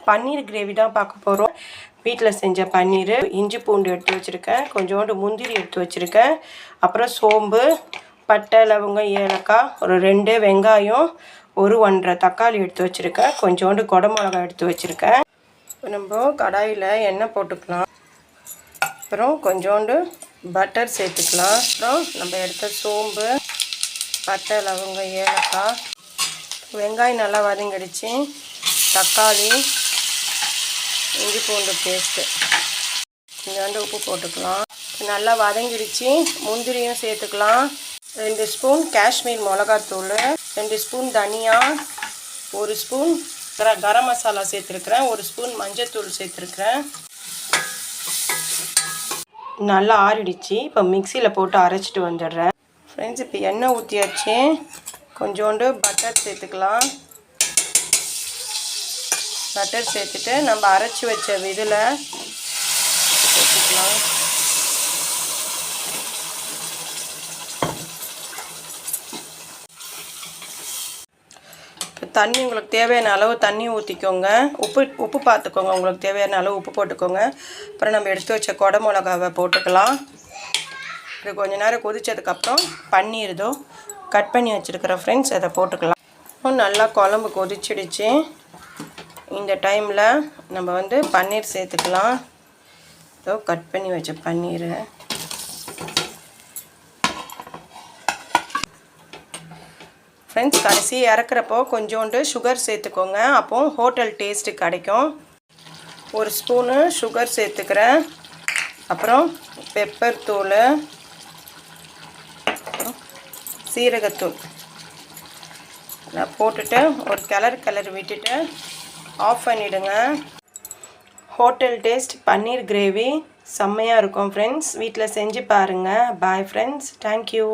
பன்னீர் gravy தான் பார்க்க போகிறோம். வீட்டில் செஞ்ச பன்னீர், இஞ்சி பூண்டு எடுத்து வச்சுருக்கேன், கொஞ்சோண்டு முந்திரி எடுத்து வச்சுருக்கேன், அப்புறம் சோம்பு, பட்டை, லவங்கம், ஏலக்காய், ஒரு 2 வெங்காயம், ஒரு 1.5 தக்காளி எடுத்து வச்சுருக்கேன், கொஞ்சோண்டு குடமிளகாய் எடுத்து வச்சுருக்கேன். நம்ம கடாயில் எண்ணெய் போட்டுக்கலாம். அப்புறம் கொஞ்சோண்டு பட்டர் சேர்த்துக்கலாம். அப்புறம் நம்ம எடுத்த சோம்பு, பட்டை, லவங்கம், ஏலக்காய், வெங்காயம் நல்லா வதங்கிடுச்சு, தக்காளி, இஞ்சி பூண்டு பேஸ்ட்டு, கொஞ்சோண்டு உப்பு போட்டுக்கலாம். நல்லா வதங்கிடுச்சு. முந்திரியும் சேர்த்துக்கலாம். 2 ஸ்பூன் காஷ்மீர் மிளகாத்தூள், 2 ஸ்பூன் தனியா, 1 ஸ்பூன் கரம் மசாலா சேர்த்துருக்குறேன், 1 ஸ்பூன் மஞ்சத்தூள் சேர்த்துருக்குறேன். நல்லா ஆறிடுச்சு. இப்போ மிக்சியில் போட்டு அரைச்சிட்டு வந்துடுறேன். ஃப்ரெண்ட்ஸ், இப்போ எண்ணெய் ஊற்றியாச்சு. கொஞ்சோண்டு பட்டர் சேர்த்துக்கலாம். பட்டர் சேர்த்துட்டு நம்ம அரைச்சி வச்ச இதில் சேர்த்துக்கலாம். இப்போ தண்ணி உங்களுக்கு தேவையான அளவு தண்ணி ஊற்றிக்கோங்க. உப்பு பார்த்துக்கோங்க, உங்களுக்கு தேவையான அளவு உப்பு போட்டுக்கோங்க. அப்புறம் நம்ம எடுத்து வச்ச குடமிளகாவை போட்டுக்கலாம். இது கொஞ்ச நேரம் கொதித்ததுக்கப்புறம் பன்னீர் இதோ கட் பண்ணி வச்சுருக்கிறேன் ஃப்ரெண்ட்ஸ், அதை போட்டுக்கலாம். நல்லா குழம்பு கொதிச்சிடுச்சு. இந்த டைமில் நம்ம பன்னீர் சேர்த்துக்கலாம். இதோ கட் பண்ணி வச்ச பன்னீர். ஃப்ரெண்ட்ஸ், கடைசி இறக்குறப்போ கொஞ்சோண்டு சுகர் சேர்த்துக்கோங்க, அப்போ ஹோட்டல் டேஸ்ட்டு கிடைக்கும். 1 ஸ்பூனு சுகர் சேர்த்துக்கிறேன். அப்புறம் பெப்பர் தூள், சீரகத்தூள் நான் போட்டுட்டு ஒரு கிளறு விட்டுட்டு ஆஃப் பண்ணிவிடுங்க. ஹோட்டல் டேஸ்ட் பன்னீர் கிரேவி செம்மையாக இருக்கும் ஃப்ரெண்ட்ஸ். வீட்டில் செஞ்சு பாருங்கள். Bye friends, thank you.